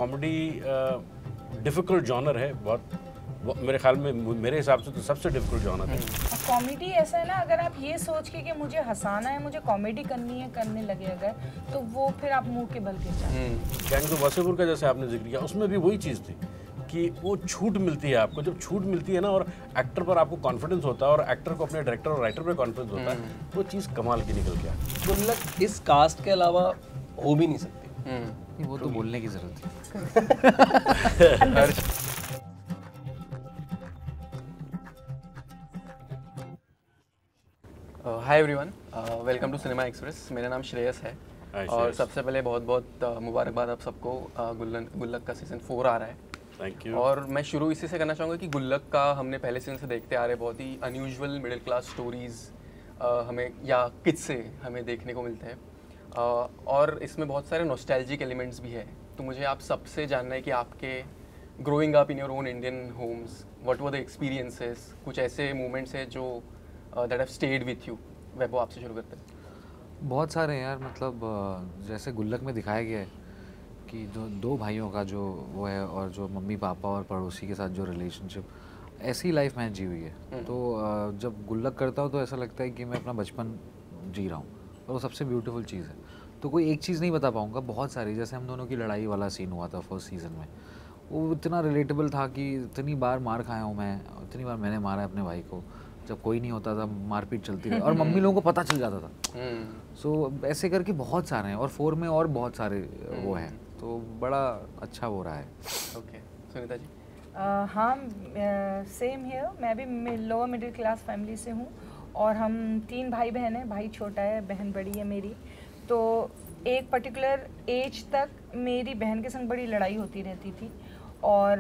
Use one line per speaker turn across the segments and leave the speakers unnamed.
Comedy difficult genre है बहुत, मेरे ख्याल में, मेरे हिसाब से तो सबसे डिफ़िकल्ट जॉनर है।
कॉमेडी ऐसा है ना, अगर आप ये सोच के कि मुझे हंसाना है, मुझे कॉमेडी करनी है, करने लगे अगर, तो वो फिर आप मुंह के बल गिर जाते।
गैंग्स ऑफ वासेपुर का जैसे आपने जिक्र किया, उसमें भी वही चीज़ थी कि वो छूट मिलती है आपको। जब छूट मिलती है ना और एक्टर पर आपको कॉन्फिडेंस होता है और एक्टर को अपने डायरेक्टर और राइटर पर कॉन्फिडेंस होता है, वो चीज़ कमाल की निकल गया।
गुल्लक इस कास्ट के अलावा हो भी नहीं सकती।
नहीं, वो तो बोलने की जरूरत है।
Hi everyone, welcome to cinema express. मेरा नाम श्रेयस है और सबसे पहले बहुत बहुत मुबारकबाद आप सबको। गुल्लक का सीज़न 4 आ रहा है।
Thank you.
और मैं शुरू इसी से करना चाहूँगा कि गुल्लक का हमने पहले सीजन से देखते आ रहे बहुत ही अनयूजुअल मिडिल क्लास स्टोरीज़ हमें या किस्से हमें देखने को मिलते हैं, और इसमें बहुत सारे नॉस्टैल्जिक एलिमेंट्स भी है। तो मुझे आप सबसे जानना है कि आपके growing up in your own Indian homes, what were the experiences, कुछ ऐसे मोमेंट्स हैं जो that have stayed with you. Vaibhav, आपसे शुरू करते हैं।
बहुत सारे हैं यार, मतलब जैसे गुल्लक में दिखाया गया है कि जो दो भाइयों का जो वो है और जो मम्मी पापा और पड़ोसी के साथ जो रिलेशनशिप, ऐसी लाइफ मैंने जी हुई है। तो जब गुल्लक करता हूँ तो ऐसा लगता है कि मैं अपना बचपन जी रहा हूँ, और वो सबसे ब्यूटीफुल चीज़ है। तो कोई एक चीज़ नहीं बता पाऊँगा, बहुत सारी। जैसे हम दोनों की लड़ाई वाला सीन हुआ था फर्स्ट सीज़न में, वो इतना रिलेटेबल था कि इतनी बार मार खाया हूँ मैं, इतनी बार मैंने मारा है अपने भाई को। जब कोई नहीं होता था मारपीट चलती रही और मम्मी लोगों को पता चल जाता था। सो ऐसे करके बहुत सारे हैं, और 4 में और बहुत सारे वो हैं, तो बड़ा अच्छा हो रहा है।
ओके, सुनीता जी।
हाँ, सेम हियर। मैं भी लोअर मिडिल क्लास फैमिली से हूँ और हम 3 भाई बहन हैं। भाई छोटा है, बहन बड़ी है मेरी। तो एक पर्टिकुलर एज तक मेरी बहन के संग बड़ी लड़ाई होती रहती थी, और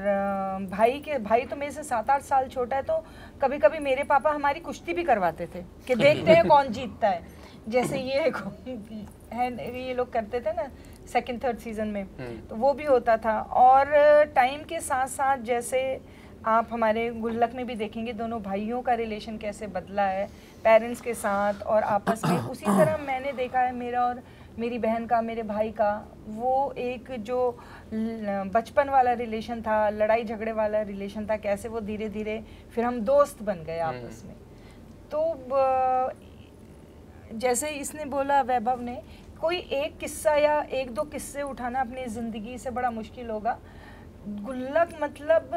भाई तो मेरे से 7-8 साल छोटा है। तो कभी कभी मेरे पापा हमारी कुश्ती भी करवाते थे कि देखते हैं कौन जीतता है, जैसे ये लोग करते थे ना 2nd-3rd सीज़न में। तो वो भी होता था। और टाइम के साथ साथ जैसे आप हमारे गुल्लक में भी देखेंगे, दोनों भाइयों का रिलेशन कैसे बदला है पेरेंट्स के साथ और आपस में। उसी तरह मैंने देखा है मेरा और मेरी बहन का, मेरे भाई का, वो एक जो बचपन वाला रिलेशन था, लड़ाई झगड़े वाला रिलेशन था, कैसे वो धीरे धीरे फिर हम दोस्त बन गए आपस में। तो जैसे इसने बोला वैभव ने, कोई एक किस्सा या 1-2 किस्से उठाना अपनी ज़िंदगी से बड़ा मुश्किल होगा। गुल्लक मतलब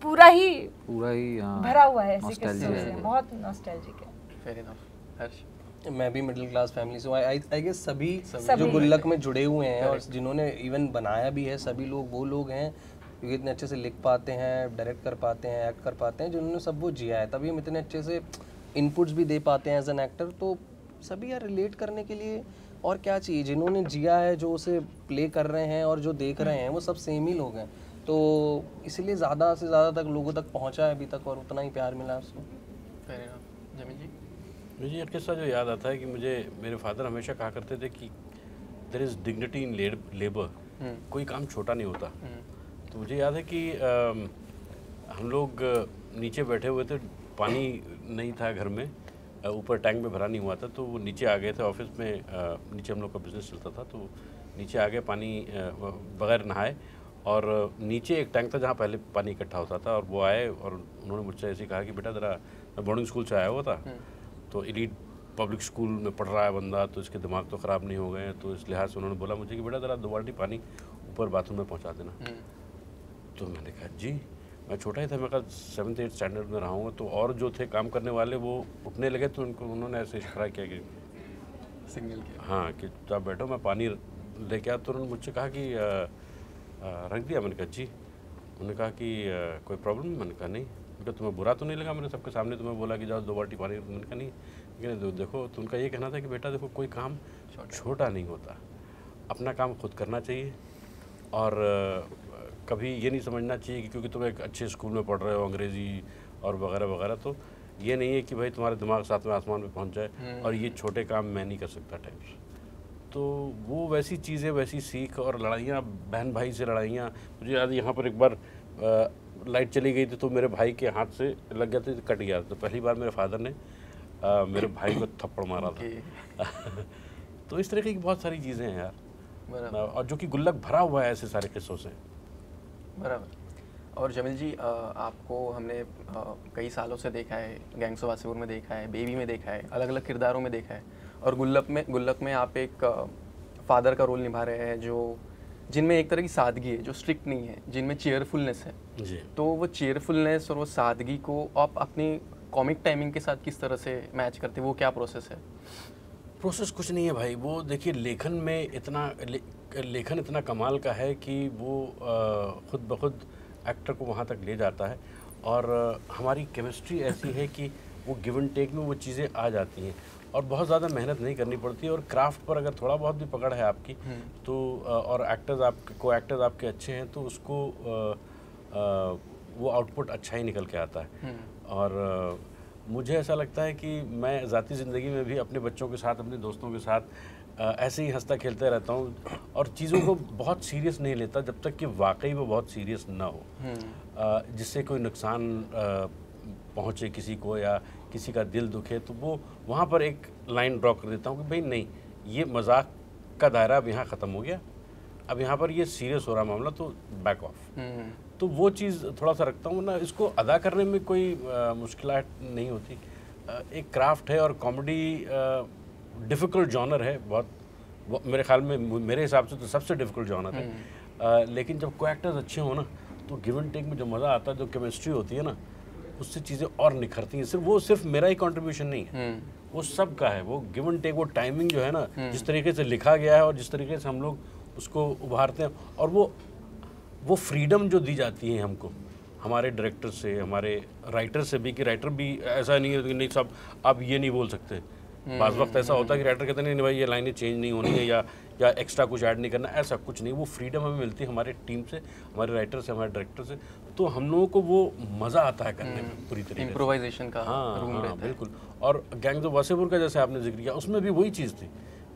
पूरा ही भरा हुआ है ऐसे किस्सों से, बहुत नॉस्टैल्जिक है।
Fair enough. हर्ष?
मैं भी मिडिल क्लास फैमिली से हूँ। आई गेस सभी जो गुल्लक में जुड़े हुए हैं और जिन्होंने इवन बनाया भी है, सभी लोग वो लोग हैं क्योंकि इतने अच्छे से लिख पाते हैं, डायरेक्ट कर पाते हैं, एक्ट कर पाते हैं, जिन्होंने सब वो जिया है, तभी हम इतने अच्छे से इनपुट्स भी दे पाते हैं एज एन एक्टर। तो सभी यार रिलेट करने के लिए और क्या चाहिए, जिन्होंने जिया है, जो उसे प्ले कर रहे हैं और जो देख रहे हैं, वो सब सेम ही लोग हैं। तो इसलिए ज़्यादा से ज़्यादा तक लोगों तक पहुँचा है अभी तक और उतना ही प्यार मिला उसको।
Fair enough. जमीन जी?
मुझे एक किस्सा जो याद आता है कि मुझे मेरे फादर हमेशा कहा करते थे कि there is dignity in labour, कोई काम छोटा नहीं होता। तो मुझे याद है कि हम लोग नीचे बैठे हुए थे, पानी नहीं था घर में, ऊपर टैंक में भरा नहीं हुआ था, तो वो नीचे आ गए थे ऑफिस में। नीचे हम लोग का बिज़नेस चलता था, तो नीचे आ गए पानी बगैर नहाए, और नीचे एक टैंक था जहाँ पहले पानी इकट्ठा होता था, और वो आए और उन्होंने मुझसे ऐसे कहा कि बेटा ज़रा, मैं बोर्डिंग स्कूल से आया हुआ था, तो एलीट पब्लिक स्कूल में पढ़ रहा है बंदा, तो इसके दिमाग तो ख़राब नहीं हो गए। तो इस लिहाज से उन्होंने बोला मुझे कि बेटा ज़रा 2 बाल्टी पानी ऊपर बाथरूम में पहुंचा देना। तो मैंने कहा जी, मैं छोटा ही था, मैं कहा 7th-8th स्टैंडर्ड में रहा हूँ। तो और जो थे काम करने वाले वो उठने लगे, तो उन्होंने ऐसे इशारा किया कि
सिग्नल किया,
हाँ कि तो आप बैठो, मैं पानी लेके आया। तो उन्होंने मुझसे कहा कि रख दिया। मैंने कहा जी। उन्होंने कहा कि कोई प्रॉब्लम? मैंने कहा नहीं। उनका तुम्हें बुरा तो नहीं लगा, मैंने सबके सामने तुम्हें बोला कि जाओ 2 बाल्टी पानी? मैंने कहा नहीं। लेकिन देखो, तो उनका ये कहना था कि बेटा देखो, कोई काम छोटा नहीं होता, अपना काम खुद करना चाहिए, और कभी ये नहीं समझना चाहिए कि क्योंकि तुम एक अच्छे स्कूल में पढ़ रहे हो, अंग्रेज़ी और वगैरह वगैरह, तो ये नहीं है कि भाई तुम्हारे दिमाग 7वें आसमान पे पहुंच जाए और ये छोटे काम मैं नहीं कर सकता टाइप्स। तो वो वैसी चीज़ें, वैसी सीख, और लड़ाइयाँ, बहन भाई से लड़ाइयाँ। मुझे याद, यहाँ पर एक बार लाइट चली गई थी, तो मेरे भाई के हाथ से लग गया था, कट गया। तो पहली बार मेरे फादर ने मेरे भाई को थप्पड़ मारा था। तो इस तरीके की बहुत सारी चीज़ें हैं यार। और जो कि गुल्लक भरा हुआ है ऐसे सारे किस्सों से।
बराबर। और जमील जी, आपको हमने कई सालों से देखा है, गैंग्स ऑफ वासेपुर में देखा है, बेबी में देखा है, अलग अलग किरदारों में देखा है, और गुल्लक में आप एक फादर का रोल निभा रहे हैं जो जिनमें एक तरह की सादगी है, जो स्ट्रिक्ट नहीं है, जिनमें चेयरफुलनेस है
जी।
तो वो चेयरफुलनेस और वो सादगी को आप अपनी कॉमिक टाइमिंग के साथ किस तरह से मैच करते हैं, वो क्या प्रोसेस है?
प्रोसेस कुछ नहीं है भाई, वो देखिए लेखन में लेखन इतना कमाल का है कि वो खुद ब खुद एक्टर को वहाँ तक ले जाता है, और हमारी केमिस्ट्री ऐसी है कि वो गिव एंड टेक में वो चीज़ें आ जाती हैं और बहुत ज़्यादा मेहनत नहीं करनी पड़ती है। और क्राफ्ट पर अगर थोड़ा बहुत भी पकड़ है आपकी तो और एक्टर्स आपके अच्छे हैं तो उसको वो आउटपुट अच्छा ही निकल के आता है। और मुझे ऐसा लगता है कि मैं ज़ाती ज़िंदगी में भी अपने बच्चों के साथ, अपने दोस्तों के साथ ऐसे ही हंसता खेलते रहता हूँ और चीज़ों को बहुत सीरियस नहीं लेता जब तक कि वाकई वो बहुत सीरियस ना हो, जिससे कोई नुकसान पहुँचे किसी को या किसी का दिल दुखे, तो वो वहाँ पर एक लाइन ड्रॉ कर देता हूँ कि भाई नहीं, ये मजाक का दायरा अब यहाँ ख़त्म हो गया, अब यहाँ पर ये सीरियस हो रहा मामला, तो बैक ऑफ। तो वो चीज़ थोड़ा सा रखता हूँ ना, इसको अदा करने में कोई मुश्किलात नहीं होती। एक क्राफ्ट है और कॉमेडी डिफ़िकल्ट जॉनर है बहुत, मेरे ख्याल में, मेरे हिसाब से तो सबसे डिफ़िकल्ट जॉनर है। लेकिन जब कोई एक्टर्स अच्छे हो ना तो गिव एंड टेक में जो मज़ा आता है, जो केमिस्ट्री होती है ना, उससे चीज़ें और निखरती हैं। सिर्फ मेरा ही कंट्रीब्यूशन नहीं है, वो सब का है। वो गिव एंड टेक, वो टाइमिंग जो है ना, जिस तरीके से लिखा गया है और जिस तरीके से हम लोग उसको उभारते हैं, और वो फ्रीडम जो दी जाती है हमको हमारे डायरेक्टर से, हमारे राइटर से भी, कि राइटर भी ऐसा नहीं है कि नहीं साहब आप ये नहीं बोल सकते। बाज़ वक्त ऐसा होता है कि राइटर कहते नहीं भाई ये लाइनें चेंज नहीं होनी है या एक्स्ट्रा कुछ ऐड नहीं करना, ऐसा कुछ नहीं। वो फ्रीडम हमें मिलती है हमारे टीम से, हमारे राइटर से, हमारे डायरेक्टर से, तो हम लोगों को वो मज़ा आता है करने में पूरी तरीके से।
इम्प्रोवाइजेशन का रूम रहता है।
बिल्कुल। और गैंग्स ऑफ वासेपुर का जैसे आपने जिक्र किया, उसमें भी वही चीज़ थी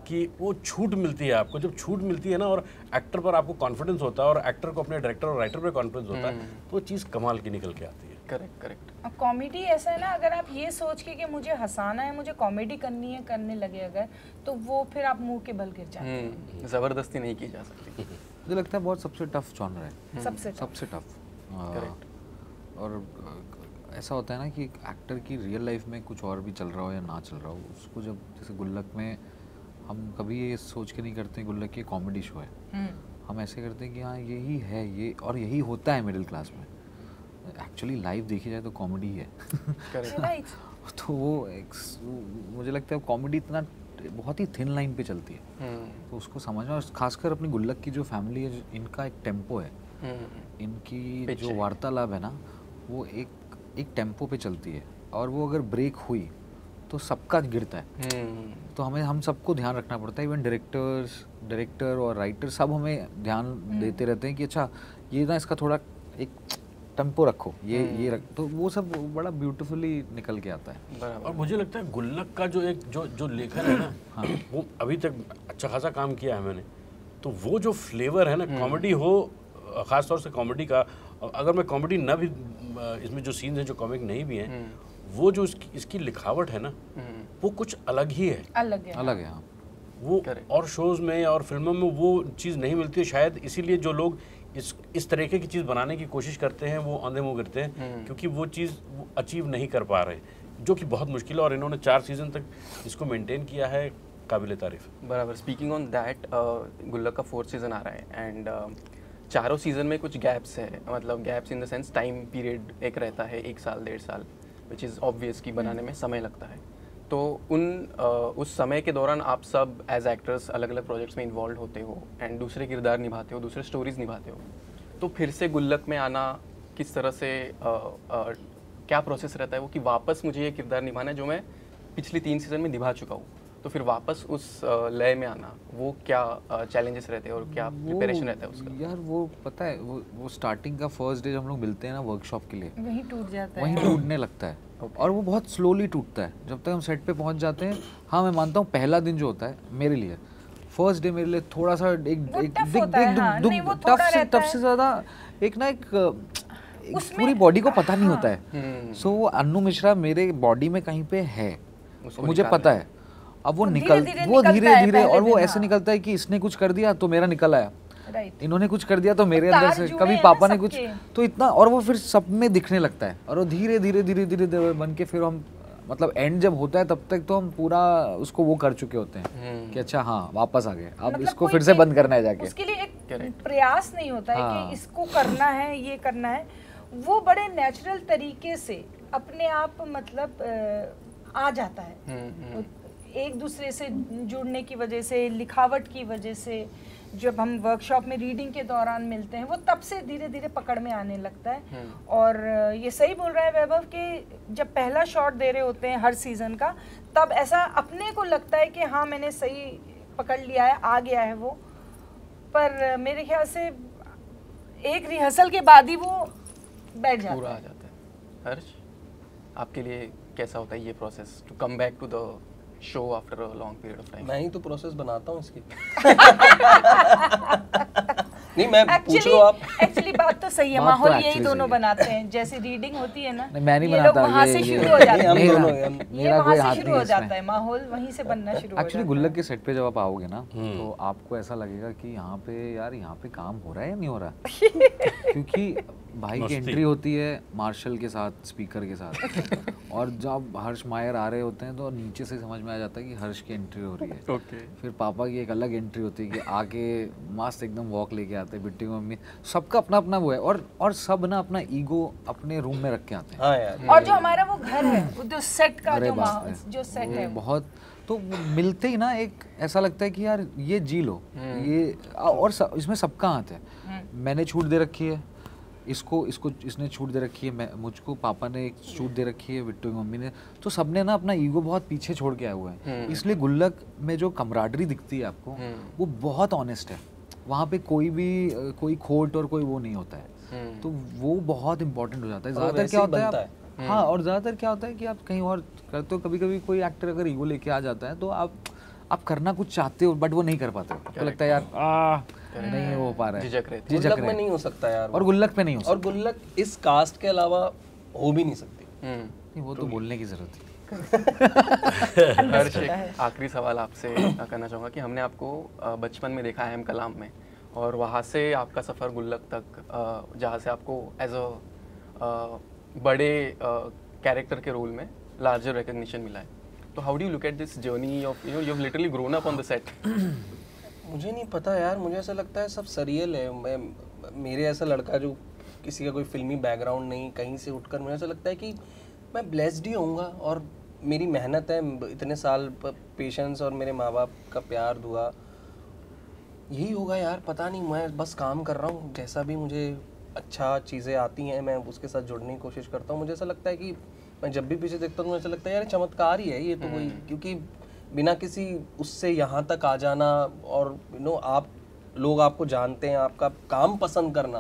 कि वो छूट मिलती है आपको। जब छूट मिलती है ना और एक्टर पर आपको कॉन्फिडेंस होता है और एक्टर को अपने डायरेक्टर और राइटर पर कॉन्फिडेंस होता है, तो वो चीज़ कमाल की निकल के आती है।
करेक्ट।
कॉमेडी ऐसा है ना, अगर आप ये सोच के कि मुझे हंसाना है, मुझे कॉमेडी करनी है, करने लगे अगर, तो वो फिर आप मुंह के बल गिर जाते हैं।
ज़बरदस्ती नहीं की जा सकती।
मुझे लगता है बहुत सबसे टफ जॉनर है, सबसे टफ।
करेक्ट।
और ऐसा होता है ना कि एक्टर की रियल लाइफ में कुछ और भी चल रहा हो या ना चल रहा हो, उसको जब जैसे गुल्लक में हम कभी ये सोच के नहीं करते गुल्लक की कॉमेडी शो है, हम ऐसे करते हैं कि हाँ यही है ये, और यही होता है मिडिल क्लास में। एक्चुअली लाइव देखी जाए तो कॉमेडी है। तो वो मुझे लगता है कॉमेडी इतना बहुत ही थिन लाइन पे चलती है, तो उसको समझना, और खासकर अपनी गुल्लक की जो फैमिली है, इनका एक टेम्पो है, इनकी जो वार्तालाप है ना, वो एक टेम्पो पे चलती है, और वो अगर ब्रेक हुई तो सबका गिरता है। तो हम सबको ध्यान रखना पड़ता है, इवन डायरेक्टर और राइटर सब हमें ध्यान देते रहते हैं कि अच्छा ये ना इसका थोड़ा एक टेम्पो रखो, ये रख, तो वो सब बड़ा ब्यूटीफुली निकल के आता है।
और मुझे लगता है गुल्लक का जो एक जो लेखन है ना, हाँ, वो अभी तक अच्छा खासा काम किया है मैंने, तो वो जो फ्लेवर है ना, कॉमेडी हो, ख़ास तौर से कॉमेडी का, अगर मैं कॉमेडी ना भी, इसमें जो सीन्स हैं जो कॉमिक नहीं भी हैं, वो जो इसकी लिखावट है ना, वो कुछ अलग ही है,
अलग है।
हाँ।
वो और शोज़ में और फिल्मों में वो चीज़ नहीं मिलती है शायद, इसीलिए जो लोग इस तरीके की चीज़ बनाने की कोशिश करते हैं वो अंधे मुँह गिरते हैं, क्योंकि वो चीज़ वो अचीव नहीं कर पा रहे, जो कि बहुत मुश्किल है, और इन्होंने 4 सीज़न तक इसको मेंटेन किया है, काबिल तारीफ।
बराबर। स्पीकिंग ऑन दैट, गुल्लक का 4th सीज़न आ रहा है, एंड चारों सीज़न में कुछ गैप्स है, मतलब gaps in the sense time period एक रहता है, 1 साल 1.5 साल, विच इज़ ऑब्वियस कि बनाने में समय लगता है। तो उस समय के दौरान आप सब एज एक्टर्स अलग अलग प्रोजेक्ट्स में इन्वॉल्व होते हो एंड दूसरे किरदार निभाते हो, दूसरे स्टोरीज निभाते हो, तो फिर से गुल्लक में आना किस तरह से क्या प्रोसेस रहता है वो, कि वापस मुझे ये किरदार निभाना है जो मैं पिछली 3 सीज़न में निभा चुका हूँ, तो फिर वापस उस लय में आना, वो क्या चैलेंजेस रहते हैं और क्या प्रिपरेशन रहता है उसका?
यार वो पता है, वो स्टार्टिंग का फर्स्ट डे जब हम लोग मिलते हैं ना वर्कशॉप के लिए,
वहीं टूट जाता है,
वहीं टूटने लगता है। और वो बहुत स्लोली टूटता है जब तक हम सेट पे पहुंच जाते हैं। हाँ मैं मानता हूँ पहला दिन जो होता है मेरे लिए, फर्स्ट डे मेरे लिए थोड़ा सा टफ से ज़्यादा एक पूरी बॉडी को पता नहीं होता है। सो वो अन्नू मिश्रा मेरे बॉडी में कहीं पे है, मुझे पता है, अब वो
धीरे-धीरे
वो
निकलता
धीरे
है
धीरे
पहले
और वो
दिन,
ऐसे
हाँ।
निकलता है कि इसने कुछ कर दिया तो मेरा निकल आया,
राइट।
इन्होंने कुछ कर दिया तो मेरे
तार
अंदर से,
जुड़े
कभी
हैं
पापा
ना
ने कुछ,
सबके।
तो इतना, और वो फिर सब में दिखने लगता है और वो धीरे धीरे धीरे धीरे धीरे बन के फिर हम, मतलब एंड जब होता है तब तक तो हम पूरा उसको वो कर चुके होते हैं कि अच्छा हाँ वापस आ गए, अब
मतलब
इसको
कोई
फिर से बंद करना है जाके।
उसके लिए एक प्रयास नहीं होता है
हाँ।
कि इसको करना है, ये करना है। वो बड़े नेचुरल तरीके से अपने आप मतलब आ जाता है। एक दूसरे से जुड़ने की वजह से, लिखावट की वजह से, जब हम वर्कशॉप में रीडिंग के दौरान मिलते हैं, वो तब से धीरे धीरे पकड़ में आने लगता है। और ये सही बोल रहा है वैभव कि जब पहला शॉट दे रहे होते हैं हर सीजन का, तब ऐसा अपने को लगता है कि हाँ मैंने सही पकड़ लिया है, आ गया है वो। पर मेरे ख्याल से एक रिहर्सल के बाद ही वो बैठ जाता
पूरा
है।
आ जाता है। हर्ष, आपके लिए कैसा होता है ये process to come back to the show after a long period of time?
मैं ही तो प्रोसेस बनाता हूँ इसकी। नहीं, मैं पूछ लो आप।
एक्चुअली बात तो सही है,
बात तो
माहौल यही
actually
दोनों
सही है।
बनाते हैं। जैसे रीडिंग होती है ना,
नहीं, मैं नहीं
ये लोग
बनाता,
वहाँ
ये-
से
ये-
शुरू हो जाता
नहीं, हम
है,
दोनों
ये
मेरा कोई
वहाँ
हाथ
से शुरू
नहीं
हो
है
जाता
इसमें।
है, माहौल वहीं से बनना शुरू हो
एक्चुअली
जाता
गुल्लक
है।
के सेट पे जब आप आओगे ना तो आपको ऐसा लगेगा कि यहाँ पे यार, यहाँ पे काम हो रहा है या नहीं हो रहा क्योंकि भाई की एंट्री होती है मार्शल के साथ, स्पीकर के साथ, और जब हर्ष मायर आ रहे होते हैं तो नीचे से समझ में आ जाता है कि हर्ष की एंट्री हो रही है।
ओके।
फिर पापा की एक अलग एंट्री होती है कि आके मस्त एकदम वॉक लेके आते हैं, बिट्टी मम्मी, सबका अपना अपना वो है, और सब ना अपना ईगो अपने रूम में रख के आते हैं।
हाँ यार,
और जो हमारा वो घर है, वो जो सेट का
अरे
जो
बाप
माहौल,
रे।
जो सेट है,
बहुत, तो मिलते ही ना एक ऐसा लगता है कि यार ये जी लो, ये, और इसमें सबका हाथ है। मैंने छूट दे रखी है इसको, इसने छूट दे रखी है, मैं, मुझको पापा ने एक छूट दे रखी है, बिट्टू की मम्मी ने, तो सबने ना अपना ईगो बहुत पीछे छोड़ के आए हुए हैं। इसलिए गुल्लक में जो कमराडरी दिखती है आपको, वो बहुत ऑनेस्ट है। वहाँ पे कोई भी कोई खोट और कोई वो नहीं होता है, तो वो बहुत इंपॉर्टेंट हो जाता है। ज़्यादातर क्या होता है आप, हाँ, और ज़्यादातर क्या होता है कि आप कहीं और करते हो, कभी कभी कोई एक्टर अगर ईगो लेके आ जाता है तो आप करना कुछ चाहते हो बट वो नहीं कर पाते हो, आपको लगता है यार नहीं हो पा रहा है,
झिझक रहे थे।
गुल्लक में नहीं हो सकता यार वो।
और गुल्लक पे नहीं हो सकता।
और गुल्लक इस कास्ट के अलावा हो भी नहीं सकती।
नहीं, वो तो बोलने की जरूरत है।
हर्ष, एक आखिरी सवाल आपसे करना चाहूँगा कि हमने आपको बचपन में देखा है कलाम में, और वहाँ से आपका सफ़र गुल्लक तक, जहाँ से आपको एज अ बड़े कैरेक्टर के रोल में लार्जर रिकग्निशन मिला है, तो how do you look at this journey of you have literally grown up on the set?
मुझे नहीं पता यार, मुझे ऐसा लगता है सब सरियल है। मेरे ऐसा लड़का जो किसी का कोई फिल्मी बैकग्राउंड नहीं, कहीं से उठकर, मुझे ऐसा लगता है कि मैं ब्लेस्ड ही होऊंगा, और मेरी मेहनत है, इतने साल पेशेंस और मेरे माँ बाप का प्यार दुआ, यही होगा यार। पता नहीं, मैं बस काम कर रहा हूँ, जैसा भी मुझे अच्छा चीज़ें आती हैं मैं उसके साथ जुड़ने की कोशिश करता हूँ। मुझे ऐसा लगता है कि मैं जब भी पीछे देखता हूँ मुझे ऐसा लगता है यार चमत्कार ही है ये तो कोई, क्योंकि बिना किसी उससे यहाँ तक आ जाना, और आप लोग आपको जानते हैं, आपका काम पसंद करना,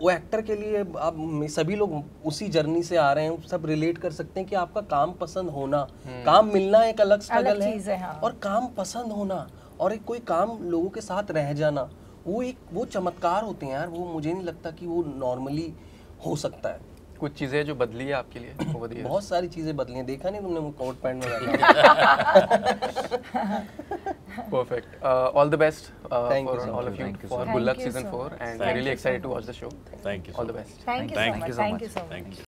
वो एक्टर के लिए आप सभी लोग उसी जर्नी से आ रहे हैं, सब रिलेट कर सकते हैं कि आपका काम पसंद होना, काम मिलना एक अलग स्ट्रगल
चीज़ है, हाँ।
और काम पसंद होना और एक कोई काम लोगों के साथ रह जाना, वो चमत्कार होते हैं यार। वो मुझे नहीं लगता कि वो नॉर्मली हो सकता है।
कुछ चीज़ें जो बदली है आपके लिए over the years?
बहुत सारी चीजें बदली हैं, देखा नहीं तुमने कोट पैंट में बैठा?
Perfect. All the best
Thank you
for
so
all
much.
of you
Thank you
for
so
much.
Gullak
Thank you
season
so
4,
much.
and
Thank
we're really
you so
excited to
much.
watch the show.
Thank you.
All the best.
Thank you so
Thank
much.
you so
Thank
much.
you so much.
Thank you.